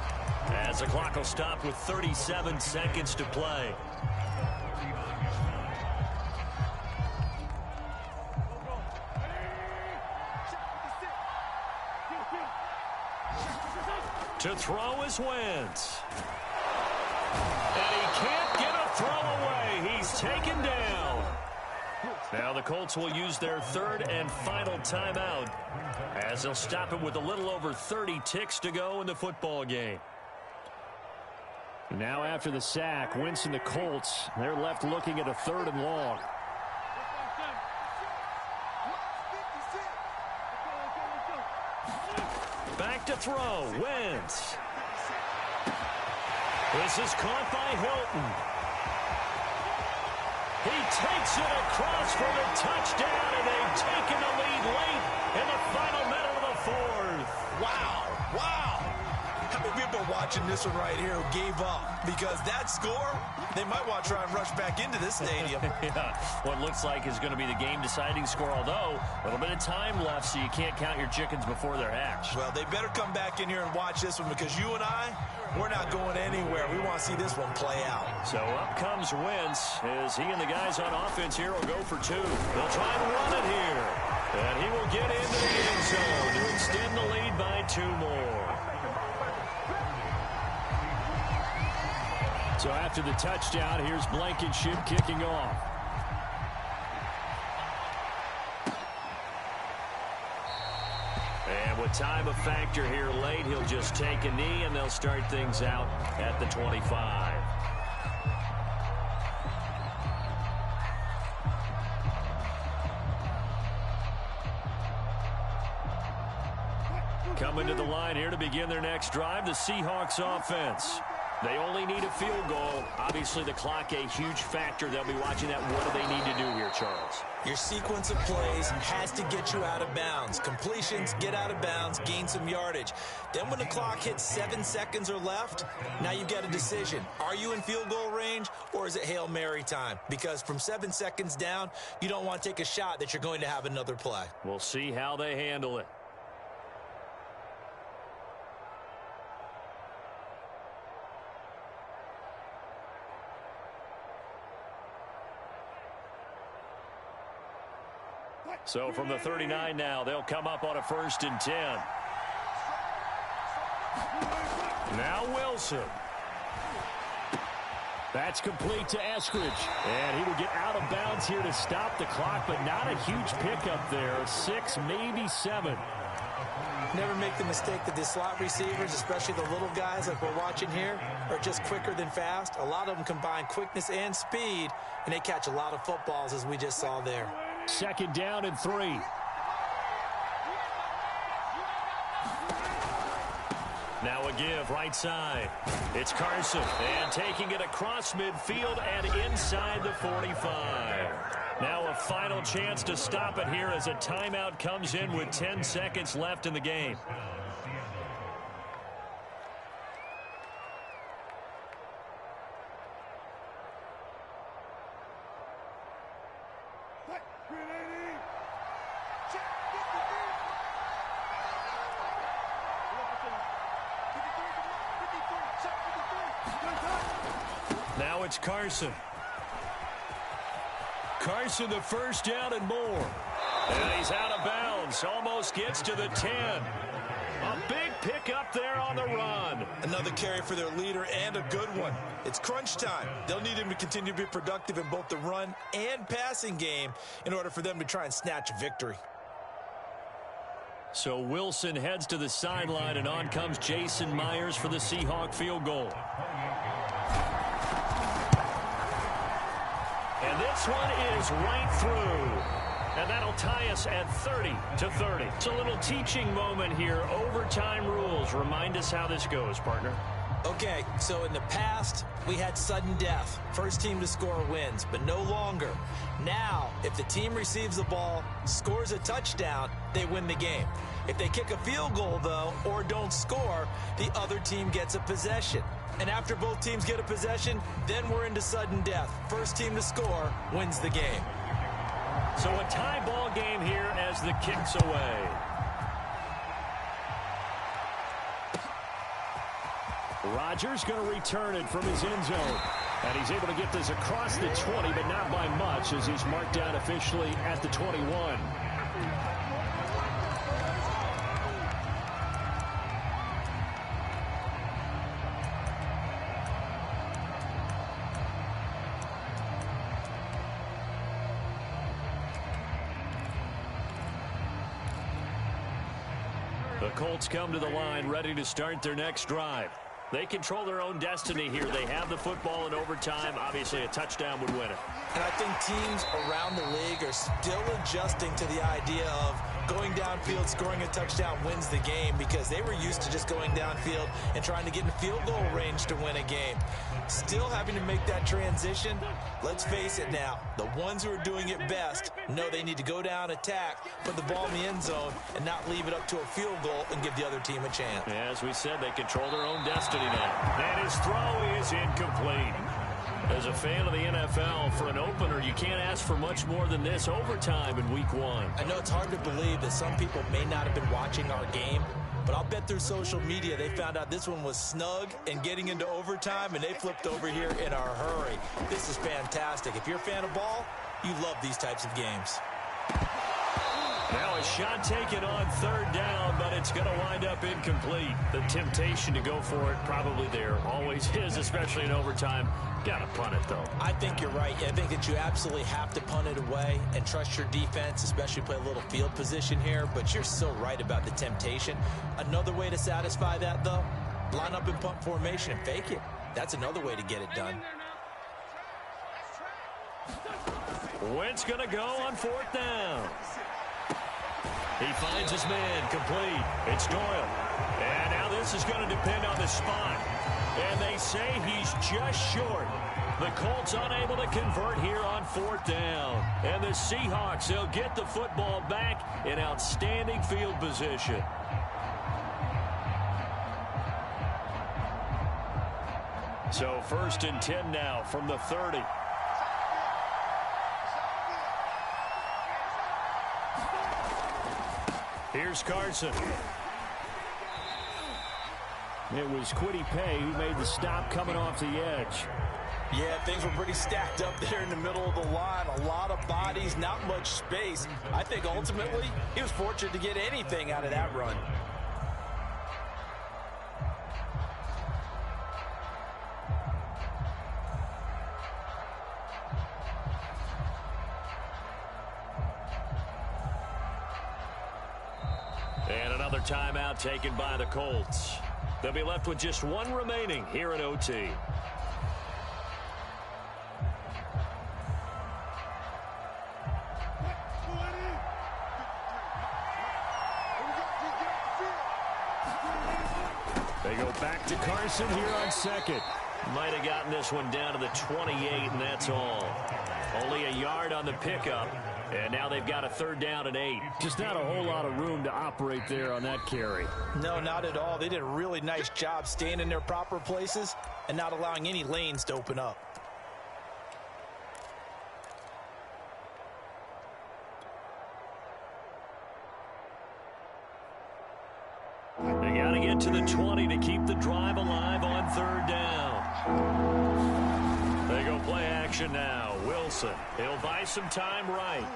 as the clock will stop with 37 seconds to play. To throw is Wentz. And he can't get a throw away. He's taken down. Now the Colts will use their 3rd and final timeout, as they'll stop it with a little over 30 ticks to go in the football game. Now after the sack, Wentz and the Colts, they're left looking at a 3rd and long. Back to throw, Wentz. This is caught by Hilton. He takes it across for the touchdown, and they've taken the lead late in the final minute of the 4th. Wow, wow. How many people are watching this one right here who gave up? Because that score, they might want to try and rush back into this stadium. Yeah, what looks like is going to be the game-deciding score, although a little bit of time left, so you can't count your chickens before they're hatched. Well, they better come back in here and watch this one, because you and I, we're not going anywhere. We want to see this one play out. So up comes Wentz as he and the guys on offense here will go for 2. They'll try and run it here. And he will get into the end zone to extend the lead by 2 more. So after the touchdown, here's Blankenship kicking off. And with time a factor here late, he'll just take a knee, and they'll start things out at the 25. Coming to the line here to begin their next drive, the Seahawks offense. They only need a field goal. Obviously, the clock a huge factor. They'll be watching that. What do they need to do here, Charles? Your sequence of plays has to get you out of bounds. Completions, get out of bounds, gain some yardage. Then when the clock hits 7 seconds or left, now you've got a decision. Are you in field goal range or is it Hail Mary time? Because from 7 seconds down, you don't want to take a shot that you're going to have another play. We'll see how they handle it. So from the 39 now, they'll come up on a 1st and 10. Now Wilson. That's complete to Eskridge. And he will get out of bounds here to stop the clock, but not a huge pickup there. 6, maybe 7. Never make the mistake that the slot receivers, especially the little guys like we're watching here, are just quicker than fast. A lot of them combine quickness and speed, and they catch a lot of footballs, as we just saw there. 2nd down and 3. Now a give right side. It's Carson. And taking it across midfield and inside the 45. Now a final chance to stop it here as a timeout comes in with 10 seconds left in the game. Now it's Carson. Carson, the 1st down and more. And he's out of bounds. Almost gets to the 10. A big pickup there on the run. Another carry for their leader and a good one. It's crunch time. They'll need him to continue to be productive in both the run and passing game in order for them to try and snatch a victory. So Wilson heads to the sideline, and on comes Jason Myers for the Seahawk field goal. And this one is right through. And that'll tie us at 30-30. It's a little teaching moment here. Overtime rules. Remind us how this goes, partner. Okay, so in the past, we had sudden death. First team to score wins, but no longer. Now, if the team receives the ball, scores a touchdown, they win the game. If they kick a field goal, though, or don't score, the other team gets a possession. And after both teams get a possession, then we're into sudden death. First team to score wins the game. So a tie ball game here as the kick's away. Rodgers going to return it from his end zone. And he's able to get this across the 20, but not by much, as he's marked down officially at the 21. The Colts come to the line ready to start their next drive. They control their own destiny here. They have the football in overtime. Obviously, a touchdown would win it. And I think teams around the league are still adjusting to the idea of going downfield, scoring a touchdown wins the game, because they were used to just going downfield and trying to get in field goal range to win a game. Still having to make that transition. Let's face it now, the ones who are doing it best know they need to go down, attack, put the ball in the end zone, and not leave it up to a field goal and give the other team a chance. Yeah, as we said, they control their own destiny now. And his throw is incomplete. As a fan of the NFL, for an opener, you can't ask for much more than this. Overtime in week 1. I know it's hard to believe that some people may not have been watching our game, but I'll bet through social media they found out this one was snug and getting into overtime, and they flipped over here in a hurry. This is fantastic. If you're a fan of ball, you love these types of games. Now a shot taken on 3rd down, but it's going to wind up incomplete. The temptation to go for it probably there. Always is, especially in overtime. Got to punt it, though. I think you're right. I think that you absolutely have to punt it away and trust your defense, especially play a little field position here. But you're so right about the temptation. Another way to satisfy that, though, line up in punt formation and fake it. That's another way to get it done. Wentz going to go on 4th down. He finds his man complete. It's Doyle. And now this is going to depend on the spot. And they say he's just short. The Colts unable to convert here on 4th down. And the Seahawks, they'll get the football back in outstanding field position. So 1st and 10 now from the 30. Here's Carson. It was Kwity Paye who made the stop coming off the edge. Yeah, things were pretty stacked up there in the middle of the line. A lot of bodies, not much space. I think ultimately he was fortunate to get anything out of that run. And another timeout taken by the Colts. They'll be left with just one remaining here in OT. They go back to Carson here on 2nd. Might have gotten this one down to the 28, and that's all. Only a yard on the pickup, and now they've got a 3rd down and 8. Just not a whole lot of room to operate there on that carry. No, not at all. They did a really nice job staying in their proper places and not allowing any lanes to open up. They got to get to the 20 to keep the drive alive on 3rd down. They go play action now. Wilson, he'll buy some time right.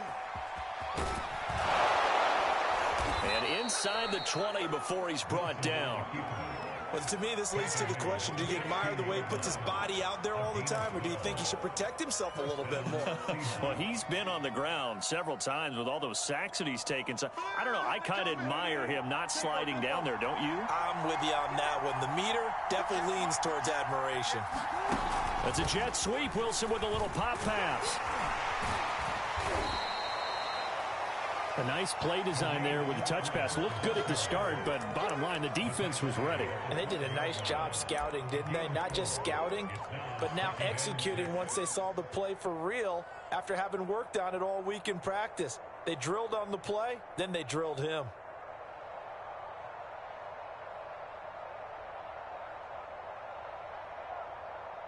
And inside the 20 before he's brought down. Well, to me, this leads to the question, do you admire the way he puts his body out there all the time, or do you think he should protect himself a little bit more? Well, he's been on the ground several times with all those sacks that he's taken. So, I don't know, I kind of admire him not sliding down there, don't you? I'm with you on that one. The meter definitely leans towards admiration. That's a jet sweep. Wilson with a little pop pass. A nice play design there with the touch pass. Looked good at the start, but bottom line, the defense was ready. And they did a nice job scouting, didn't they? Not just scouting, but now executing once they saw the play for real after having worked on it all week in practice. They drilled on the play, then they drilled him.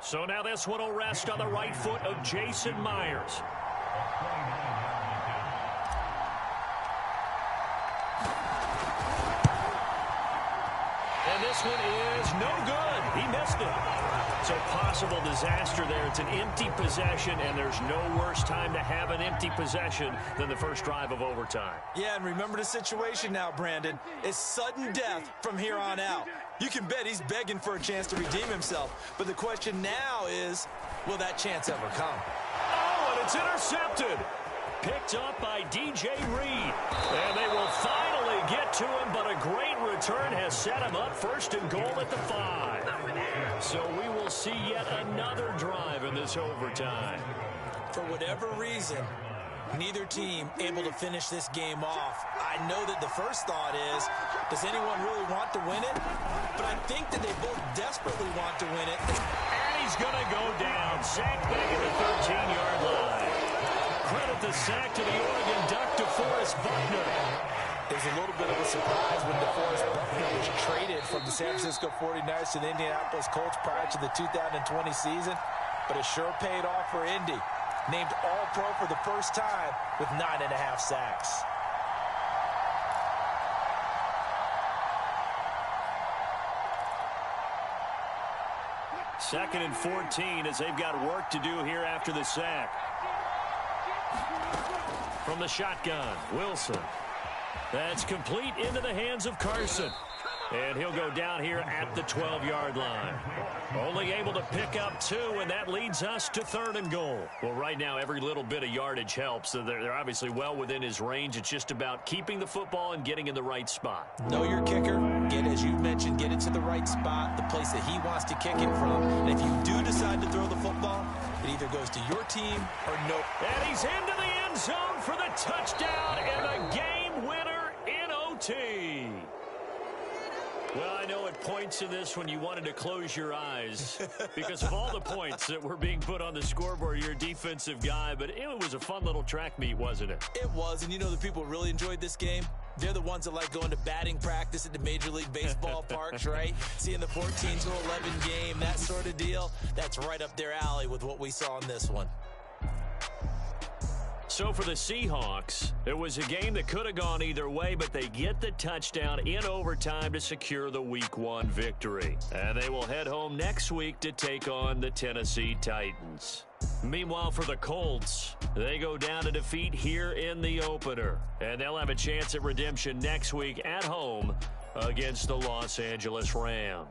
So now this one will rest on the right foot of Jason Myers. And this one is no good. He missed it. So possible disaster there. It's an empty possession, and there's no worse time to have an empty possession than the first drive of overtime. Yeah, and remember the situation now, Brandon. It's sudden death from here on out. You can bet he's begging for a chance to redeem himself. But the question now is, will that chance ever come? Oh, and it's intercepted. Picked up by DJ Reed. And they will finally get to him, but a great return has set him up 1st and goal at the 5. So we will see yet another drive in this overtime. For whatever reason, neither team able to finish this game off. I know that the first thought is, does anyone really want to win it? But I think that they both desperately want to win it. And he's going to go down. Sacked back at the 13-yard line. Credit the sack to the Oregon Duck, DeForest Buckner. There's a little bit of a surprise when DeForest Buckner was traded from the San Francisco 49ers to the Indianapolis Colts prior to the 2020 season. But it sure paid off for Indy. Named All-Pro for the first time with 9.5 sacks. Second and 14 as they've got work to do here after the sack. From the shotgun, Wilson. That's complete into the hands of Carson. And he'll go down here at the 12-yard line. Only able to pick up 2, and that leads us to 3rd and goal. Well, right now, every little bit of yardage helps. So they're obviously well within his range. It's just about keeping the football and getting in the right spot. Know your kicker. Get, as you mentioned, get it to the right spot, the place that he wants to kick it from. And if you do decide to throw the football, it either goes to your team or nope. And he's into the end zone for the touchdown and the game winner in OT. Well, I know at points in this when you wanted to close your eyes because of all the points that were being put on the scoreboard. You're a defensive guy, but it was a fun little track meet, wasn't it? It was, and you know the people really enjoyed this game? They're the ones that like going to batting practice at the Major League Baseball parks, right? Seeing the 14 to 11 game, that sort of deal. That's right up their alley with what we saw in this one. So for the Seahawks, it was a game that could have gone either way, but they get the touchdown in overtime to secure the Week 1 victory. And they will head home next week to take on the Tennessee Titans. Meanwhile, for the Colts, they go down to defeat here in the opener. And they'll have a chance at redemption next week at home against the Los Angeles Rams.